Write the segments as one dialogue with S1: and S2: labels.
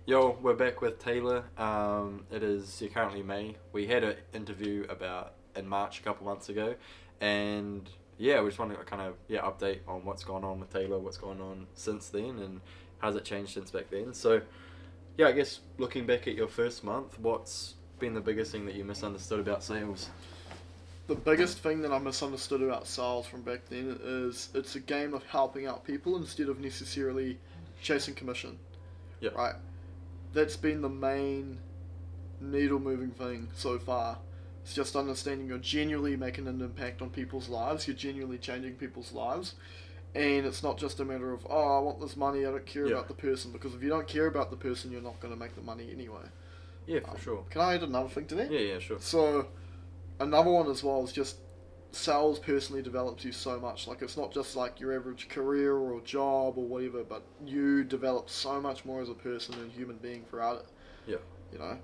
S1: Yo, we're back with Taylor. It is currently May. We had an interview about in March a couple months ago, and yeah, we just want to kind of update on what's gone on with Taylor, what's gone on since then, and how's it changed since back then. So yeah, I guess looking back at your first month, what's been the biggest thing that you misunderstood about sales?
S2: The biggest thing that I misunderstood about sales from back then is it's a game of helping out people instead of necessarily chasing commission,
S1: Yeah,
S2: right? That's been the main needle moving thing so far. It's just understanding you're genuinely making an impact on people's lives, you're genuinely changing people's lives, and it's not just a matter of, oh, I want this money, I don't care
S1: yeah,
S2: about the person, because if you don't care about the person, you're not going to make the money anyway.
S1: yeah, for sure.
S2: Can I add another thing to that?
S1: Yeah, yeah, sure.
S2: So, another one as well is just sales personally develops you so much. Like, it's not just like your average career or job or whatever, but you develop so much more as a person and human being throughout it.
S1: Yeah,
S2: You know,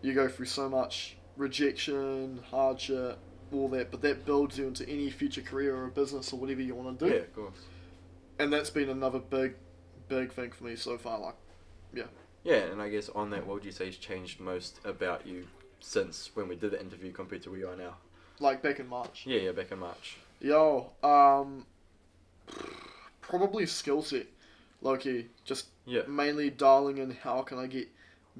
S2: you go through so much rejection, hardship, all that, but that builds you into any future career or business or whatever you want to
S1: yeah,
S2: do.
S1: of course.
S2: And that's been another big thing for me so far. Like, yeah,
S1: Yeah, and I guess on that, what would you say has changed most about you since when we did the interview compared to where you are now?
S2: like back in March.
S1: Yeah, yeah, back in March.
S2: Yo, probably skill set, low key. Just
S1: Yeah,
S2: mainly dialing in how can I get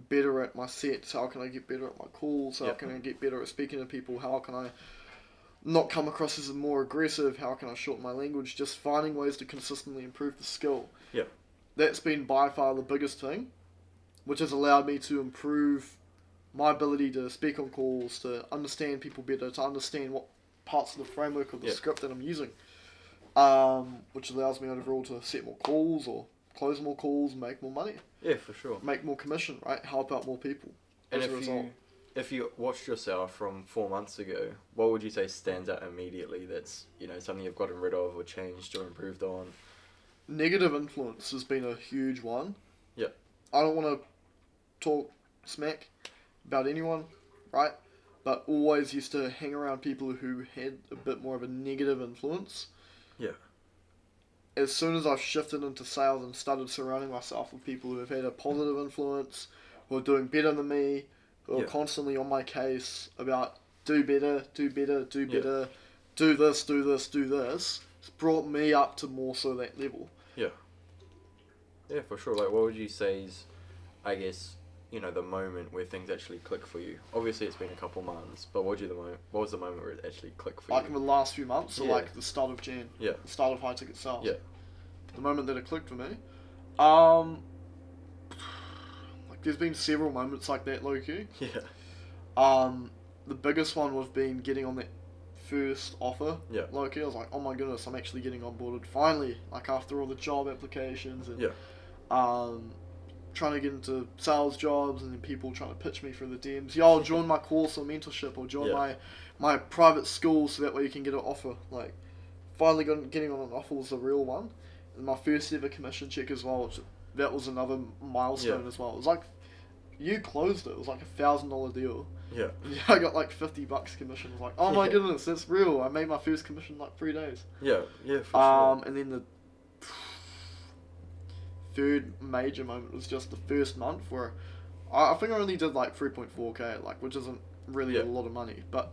S2: better at my sets, how can I get better at my calls, how
S1: yeah,
S2: can I get better at speaking to people, how can I not come across as more aggressive, how can I shorten my language, just finding ways to consistently improve the skill.
S1: yeah,
S2: That's been by far the biggest thing, which has allowed me to improve my ability to speak on calls, to understand people better, to understand what parts of the framework of the
S1: yeah,
S2: script that I'm using, which allows me overall to set more calls or close more calls, make more money,
S1: yeah, for sure.
S2: make more commission, right? Help out more people
S1: And
S2: as a result.
S1: if you watched yourself from 4 months ago, what would you say stands out immediately? That's something you've gotten rid of or changed or improved on.
S2: Negative influence has been a huge one.
S1: Yeah,
S2: I don't want to talk smack about anyone, right? But always used to hang around people who had a bit more of a negative influence.
S1: yeah,
S2: As soon as I've shifted into sales and started surrounding myself with people who have had a positive influence, who are doing better than me, who are
S1: yeah,
S2: constantly on my case about do better, do better, do
S1: yeah,
S2: better, do this, do this, do this, it's brought me up to more so that level.
S1: yeah, yeah, for sure. Like, what would you say is, I guess, the moment where things actually click for you? Obviously, it's been a couple months, but what was the moment where it actually clicked for
S2: Like in
S1: you?
S2: the last few months, or
S1: Yeah,
S2: like the start of Jan,
S1: yeah,
S2: the start of high ticket sales.
S1: yeah,
S2: The moment that it clicked for me. Um, like there's been several moments like that, Loki.
S1: yeah,
S2: Um, the biggest one was been getting on that first offer.
S1: yeah,
S2: Loki, I was like, oh my goodness, I'm actually getting onboarded finally. Like after all the job applications and
S1: yeah,
S2: um, trying to get into sales jobs and then people trying to pitch me for the DMs. Yo, join my course or mentorship or join
S1: yeah,
S2: my private school so that way you can get an offer. Like finally getting on an offer was the real one. And my first ever commission check as well. That was another milestone
S1: yeah,
S2: as well. It was like you closed it. It was like $1,000 deal.
S1: yeah,
S2: Yeah, I got like $50 commission. I was like, oh my
S1: yeah,
S2: goodness, that's real. I made my first commission in like 3 days.
S1: yeah, yeah, for sure.
S2: And then the third major moment was just the first month where I think I only did like 3.4k, like which isn't really
S1: Yeah,
S2: a lot of money, but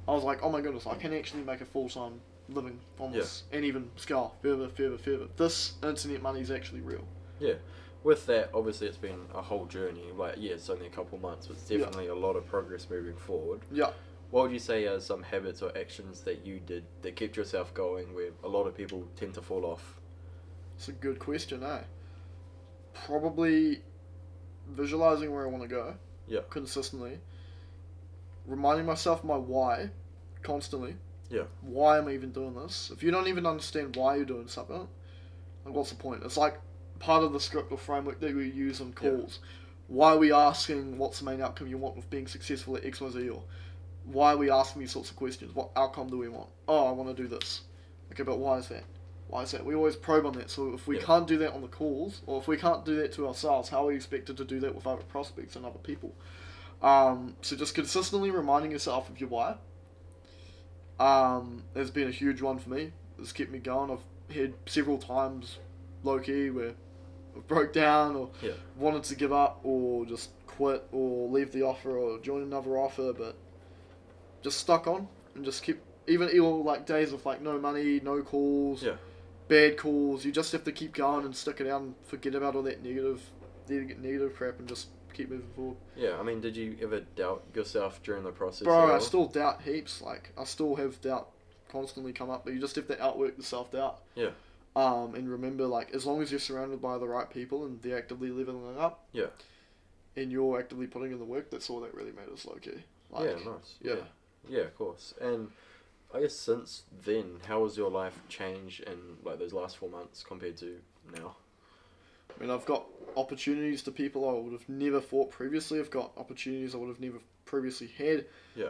S2: I was like, oh my goodness, I can actually make a full time living from
S1: yeah,
S2: this and even scale further, further, further. This internet money is actually real.
S1: yeah. With that, obviously, it's been a whole journey. Like, yeah, it's only a couple months, but it's
S2: Yeah,
S1: definitely a lot of progress moving forward.
S2: yeah,
S1: What would you say are some habits or actions that you did that kept yourself going where a lot of people tend to fall off?
S2: it's a good question, eh? Probably visualizing where I want to go
S1: Yeah,
S2: consistently, reminding myself my why constantly.
S1: yeah,
S2: Why am I even doing this? If you don't even understand why you're doing something, like what's the point? It's like part of the script or framework that we use on
S1: yeah,
S2: calls. Why are we asking what's the main outcome you want with being successful at XYZ, or why are we asking these sorts of questions? What outcome do we want? Oh, I want to do this. Okay, but why is that? Why is that? We always probe on that. So if we
S1: yeah,
S2: can't do that on the calls, or if we can't do that to ourselves, how are we expected to do that with other prospects and other people? So just consistently reminding yourself of your why has been a huge one for me. It's kept me going. I've had several times low key where broke down or
S1: Yeah.
S2: wanted to give up or just quit or leave the offer or join another offer, but just stuck on and just keep, even like days of like no money, no calls,
S1: Yeah.
S2: bad calls, you just have to keep going and stick it out and forget about all that negative crap and just keep moving forward.
S1: Yeah, I mean, did you ever doubt yourself during the process?
S2: Bro,
S1: at
S2: I
S1: all?
S2: still doubt heaps. Like, I still have doubt constantly come up, but you just have to outwork the self-doubt.
S1: Yeah.
S2: And remember, like, as long as you're surrounded by the right people and they're actively leveling up.
S1: Yeah.
S2: And you're actively putting in the work, that's all that really matters, low-key. Like,
S1: yeah, nice.
S2: Yeah.
S1: Yeah, of course. And I guess since then, how has your life changed in like those last 4 months compared to now?
S2: I mean, I've got opportunities to people I would have never thought previously. I've got opportunities I would have never previously had.
S1: Yeah.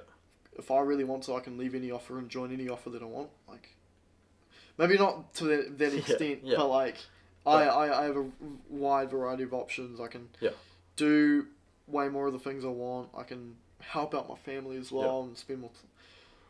S2: If I really want to, I can leave any offer and join any offer that I want. Like, maybe not to that extent,
S1: yeah.
S2: but like, I have a wide variety of options. I can do way more of the things I want. I can help out my family as well and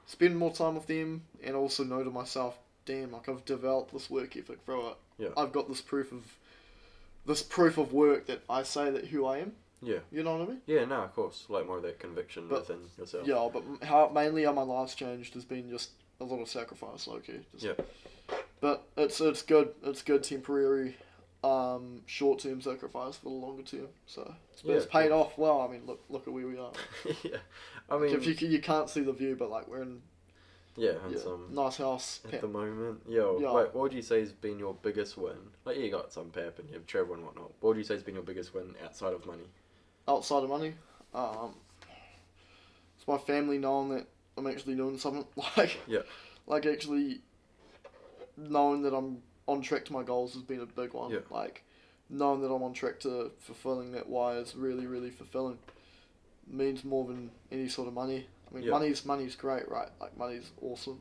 S2: spend more time with them, and also know to myself, damn, like I've developed this work ethic through it.
S1: Yeah.
S2: I've got this proof of work that I say that who I am.
S1: Yeah.
S2: You know what I mean?
S1: Yeah, no, of course. Like more of that conviction within yourself.
S2: Yeah, but how my life's changed has been just a lot of sacrifice, low-key.
S1: Yeah.
S2: But it's good. It's good temporary, short-term sacrifice for the longer term. So it's paid off well. I mean, look at where we are.
S1: Yeah. I mean,
S2: like if you can't see the view, but like we're in
S1: some
S2: nice house
S1: at the moment. Yo,
S2: Yeah.
S1: Wait, what would you say has been your biggest win? Like, you got some pep and you have travel and whatnot. What would you say has been your biggest win outside of money?
S2: outside of money. It's my family knowing that I'm actually doing something. Like actually knowing that I'm on track to my goals has been a big one.
S1: Yeah.
S2: Like knowing that I'm on track to fulfilling that why is really, really fulfilling. Means more than any sort of money. I mean, money's great, right? Like money's awesome.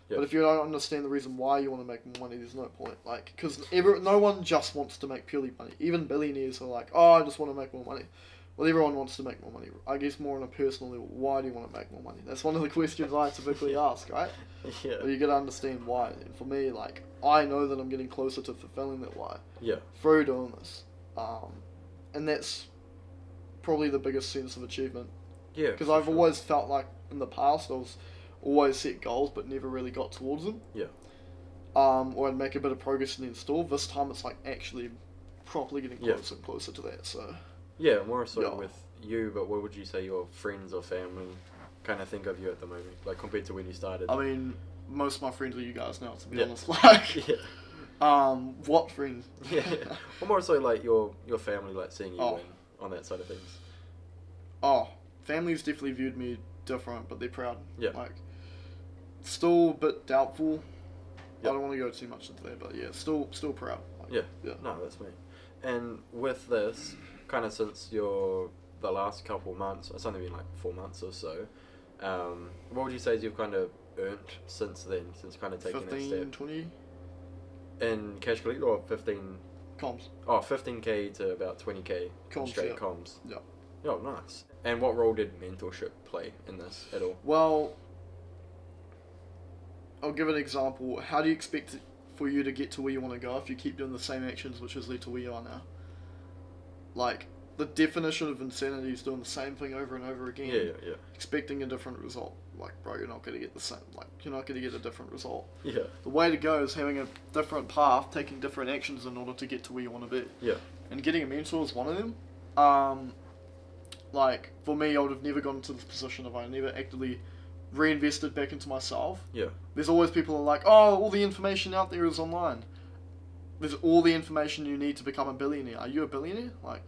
S1: Yeah.
S2: But if you don't understand the reason why you want to make more money, there's no point. Like, because no one just wants to make purely money. Even billionaires are like, oh, I just want to make more money. Well, everyone wants to make more money. I guess more on a personal level, why do you want to make more money? That's one of the questions I typically ask, right?
S1: Yeah.
S2: Well, you got to understand why. And for me, like, I know that I'm getting closer to fulfilling that why.
S1: Yeah.
S2: Through doing this. And that's probably the biggest sense of achievement.
S1: Yeah.
S2: Because I've always felt like in the past I was always set goals but never really got towards them.
S1: Yeah.
S2: Or I'd make a bit of progress and then stall. This time it's like actually properly getting closer and closer to that. So.
S1: Yeah, more so with you, but what would you say your friends or family kind of think of you at the moment, like compared to when you started?
S2: I mean, most of my friends are you guys now, to be honest. Like, what friends?
S1: Yeah. Or more so like your family, like seeing you win on that side of things.
S2: Oh, family's definitely viewed me different, but they're proud.
S1: Yeah.
S2: Like, still a bit doubtful.
S1: Yep.
S2: I don't want to go too much into that, but yeah, still proud. Like,
S1: yeah. No, that's me. And with this, kind of since the last couple of months, it's only been like 4 months or so, what would you say is you've kind of earned since then, since kind of taking
S2: 15,
S1: that step?
S2: 20
S1: In cash collect or 15?
S2: comms.
S1: Oh, 15k to about 20k
S2: Comms,
S1: straight
S2: yeah.
S1: comms.
S2: Yeah.
S1: Oh, nice. And what role did mentorship play in this at all?
S2: Well, I'll give an example. How do you expect for you to get to where you want to go if you keep doing the same actions which has led to where you are now? Like, the definition of insanity is doing the same thing over and over again.
S1: Yeah.
S2: Expecting a different result. Like, bro, you're not going to get the same. Like, you're not going to get a different result.
S1: Yeah.
S2: The way to go is having a different path, taking different actions in order to get to where you want to be.
S1: Yeah.
S2: And getting a mentor is one of them. Like, for me, I would have never gotten to this position if I never actively reinvested back into myself.
S1: Yeah.
S2: There's always people who are like, oh, all the information out there is online. There's all the information you need to become a billionaire. Are you a billionaire? Like,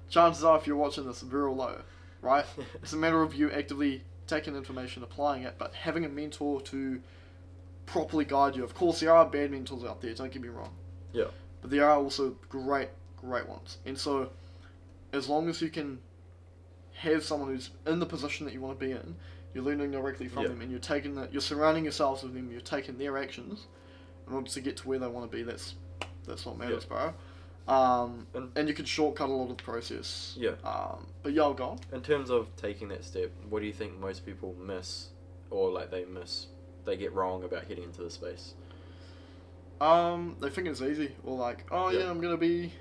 S2: chances are, if you're watching this, real low, right? It's a matter of you actively taking information, applying it, but having a mentor to properly guide you. Of course, there are bad mentors out there, don't get me wrong.
S1: Yeah.
S2: But there are also great ones. And so, as long as you can have someone who's in the position that you want to be in, you're learning directly from them, and you're surrounding yourselves with them, you're taking their actions in order to get to where they want to be. That's what matters, bro. And you can shortcut a lot of the process.
S1: Yeah.
S2: But yeah, I'll go on.
S1: In terms of taking that step, what do you think most people miss, or like they get wrong about heading into the space?
S2: They think it's easy, or like, oh yeah, I'm gonna be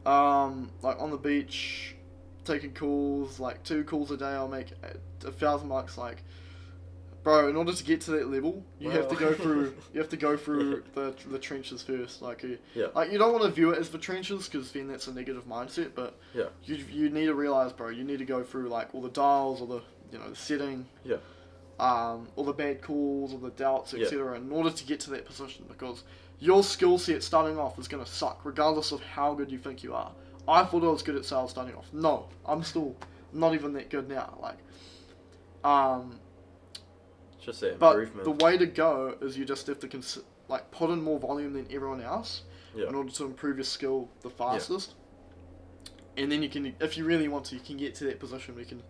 S2: Like on the beach, taking calls, like 2 calls a day, I'll make $1,000. Like, bro, in order to get to that level, you have to go through. You have to go through the trenches first. Like,
S1: Yeah.
S2: like you don't want to view it as the trenches because then that's a negative mindset. But
S1: Yeah.
S2: you need to realize, bro, you need to go through like all the dials, or the the setting,
S1: Yeah.
S2: all the bad calls, all the doubts,
S1: Yeah.
S2: etc. In order to get to that position, because your skill set starting off is gonna suck, regardless of how good you think you are. I thought I was good at sales starting off. No, I'm still not even that good now. Like,
S1: It's just that
S2: but
S1: improvement.
S2: the way to go is you just have to put in more volume than everyone else
S1: Yeah.
S2: in order to improve your skill the fastest. And then you can, if you really want to, you can get to that position where you can,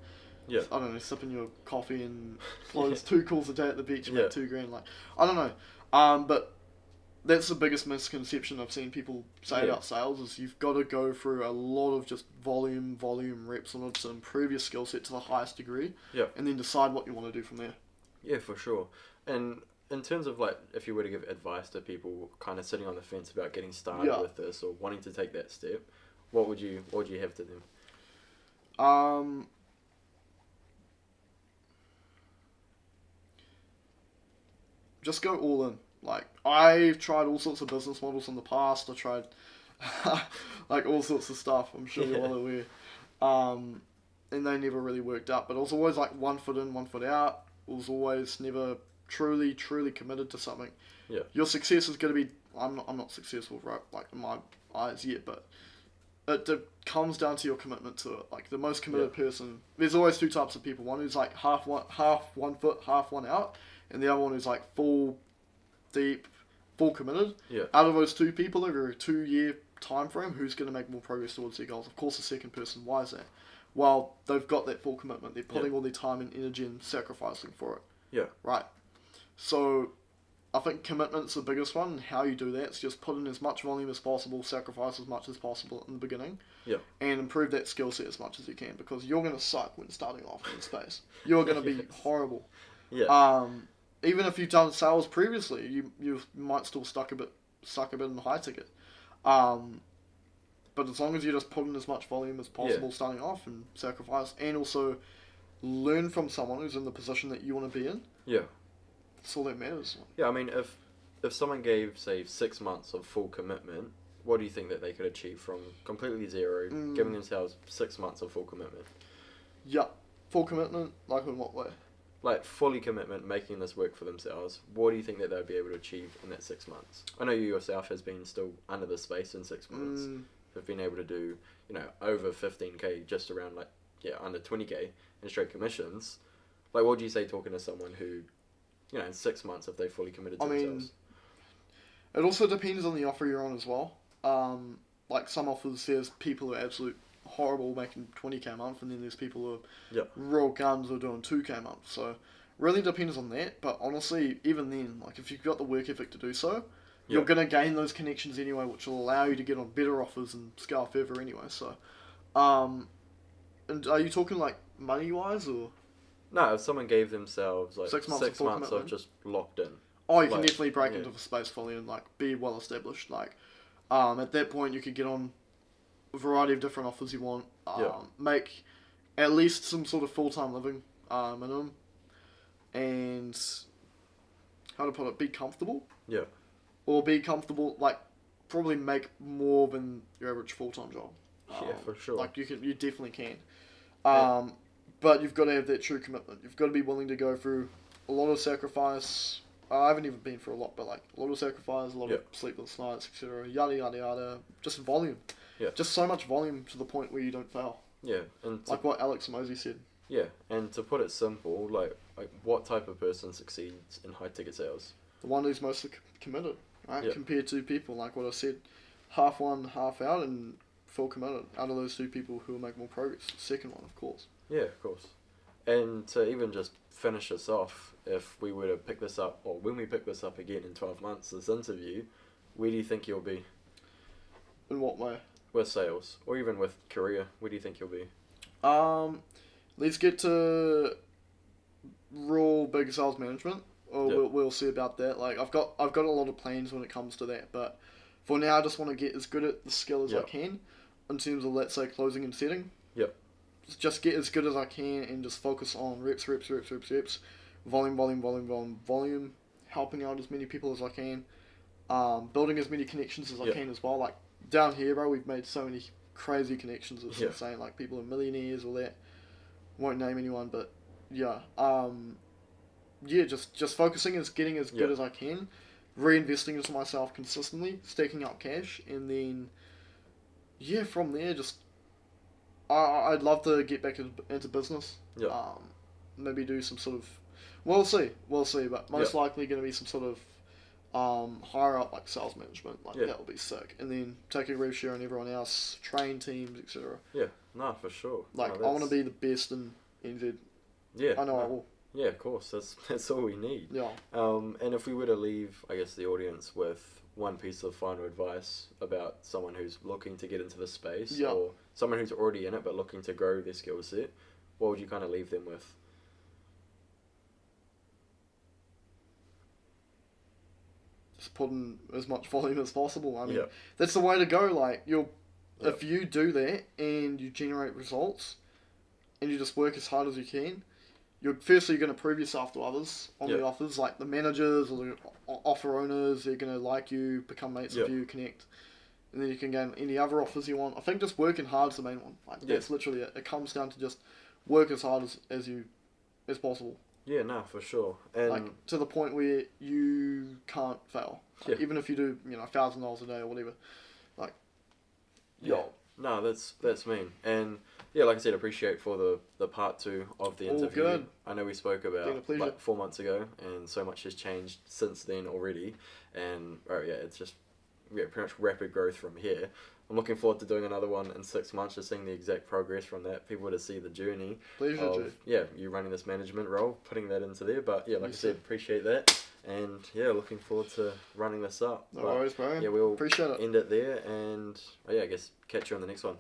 S1: Yeah.
S2: I don't know, sipping your coffee and close
S1: Yeah.
S2: 2 calls a day at the beach and
S1: Yeah.
S2: make $2,000. Like, I don't know. But that's the biggest misconception I've seen people say
S1: Yeah.
S2: about sales is you've got to go through a lot of just volume reps in order to improve your skill set to the highest degree.
S1: Yeah.
S2: And then decide what you want to do from there.
S1: Yeah, for sure. And in terms of like, if you were to give advice to people kind of sitting on the fence about getting started
S2: Yeah.
S1: with this or wanting to take that step, what would you have to them?
S2: Just go all in. Like, I've tried all sorts of business models in the past. I tried like all sorts of stuff. I'm sure you're
S1: Yeah.
S2: well aware. And they never really worked out. But it was always like 1 foot in, 1 foot out. It was always never truly committed to something.
S1: Yeah.
S2: Your success is going to be. I'm not successful, right? Like in my eyes yet, but it comes down to your commitment to it. Like the most committed person. There's always 2 types of people. One who's like half 1 foot, half 1 out, and the other one who's like full deep, full committed.
S1: Yeah.
S2: Out of those 2 people over a 2-year time frame, who's going to make more progress towards their goals? Of course, the second person. Why is that? Well, they've got that full commitment. They're putting all their time and energy and sacrificing for it.
S1: Yeah.
S2: Right. So, I think commitment's the biggest one. And how you do that is just put in as much volume as possible, sacrifice as much as possible in the beginning,
S1: Yeah.
S2: and improve that skill set as much as you can, because you're going to suck when starting off in space. You're going to be horrible.
S1: Yeah.
S2: Even if you've done sales previously, you might still suck a bit in high ticket. But as long as you just put in as much volume as possible starting off and sacrifice, and also learn from someone who's in the position that you want to be in,
S1: Yeah.
S2: that's all that matters.
S1: Yeah, I mean, if someone gave, say, 6 months of full commitment, what do you think that they could achieve from completely zero, giving themselves 6 months of full commitment?
S2: Yeah, full commitment, like in what way?
S1: Like, fully commitment, making this work for themselves, what do you think that they'd be able to achieve in that 6 months? I know you yourself has been still under the space in 6 months. Have been able to do, over 15k, just around under 20k in straight commissions. Like, what do you say talking to someone who, in 6 months, if they fully committed to themselves?
S2: It also depends on the offer you're on as well. Like some offers, there's people who are absolute horrible making 20k a month, and then there's people who are real guns who are doing 2k a month. So really depends on that. But honestly, even then, like if you've got the work ethic to do so, you're going to gain those connections anyway, which will allow you to get on better offers and scale further anyway. So, and are you talking like money wise or?
S1: No, if someone gave themselves like
S2: 6 months,
S1: 6 months of just locked in.
S2: Oh, you can definitely break into the space fully and be well established. Like, at that point, you could get on a variety of different offers you want. Make at least some sort of full-time living minimum, and how to put it, be comfortable.
S1: Yeah.
S2: Or be comfortable, probably make more than your average full-time job.
S1: Yeah, for sure.
S2: You definitely can. But you've got to have that true commitment. You've got to be willing to go through a lot of sacrifice. I haven't even been through a lot, but a lot of sacrifice, a lot of sleepless nights, etc. Yada yada yada. Just volume.
S1: Yeah.
S2: Just so much volume to the point where you don't fail.
S1: Yeah, and
S2: like what Alex Mosey said.
S1: Yeah, and to put it simple, like what type of person succeeds in high ticket sales?
S2: The one who's most committed, right?
S1: Yeah.
S2: Compared to people like what I said, half one, half out, and full committed. Out of those 2 people who will make more progress. The second one, of course.
S1: Yeah, of course. And to even just finish this off, if we were to pick this up, or when we pick this up again in 12 months, this interview, where do you think you'll be?
S2: In what way?
S1: With sales, or even with career, where do you think you'll be?
S2: Let's get to raw big sales management, or we'll see about that. Like I've got a lot of plans when it comes to that, but for now I just want to get as good at the skill as I can. in terms of, let's say, closing and setting.
S1: Yep.
S2: Just get as good as I can and just focus on reps, volume, helping out as many people as I can, building as many connections as I can as well. Like, down here, bro, we've made so many crazy connections. It's insane. Like, people are millionaires, all that. Won't name anyone, but yeah. Just focusing is getting as good as I can, reinvesting into myself consistently, staking up cash, and then, from there, just, I'd love to get back into business.
S1: Yeah.
S2: Maybe do some sort of, we'll see, but most likely going to be some sort of, higher up, like sales management, like that would be sick, and then take a rev share on everyone else, train teams, etc.
S1: Yeah, no, for sure.
S2: Like, I want to be the best in NZ.
S1: Yeah,
S2: I know I will.
S1: Yeah, of course. That's all we need.
S2: Yeah.
S1: And if we were to leave, I guess, the audience with one piece of final advice about someone who's looking to get into the space, or someone who's already in it but looking to grow their skill set, what would you kind of leave them with?
S2: Just put in as much volume as possible. I mean, that's the way to go. Like, if you do that and you generate results, and you just work as hard as you can, you're going to prove yourself to others on the offers, like the managers or the offer owners. They're going to like you, become mates with you, connect, and then you can gain any other offers you want. I think just working hard is the main one. Like, that's literally it. It comes down to just work as hard as possible. Yeah, no, for sure. And like, to the point where you can't fail. Like, even if you do, $1,000 a day or whatever. Like, no, that's mean. And like I said, appreciate for the part 2 of the interview. All good. I know we spoke about like 4 months ago, and so much has changed since then already. And it's just pretty much rapid growth from here. I'm looking forward to doing another one in 6 months, just seeing the exact progress from that. People to see the journey of you running this management role, putting that into there. But like I said, appreciate that. And looking forward to running this up. No worries, bro. We'll appreciate it. End it there, and I guess catch you on the next one.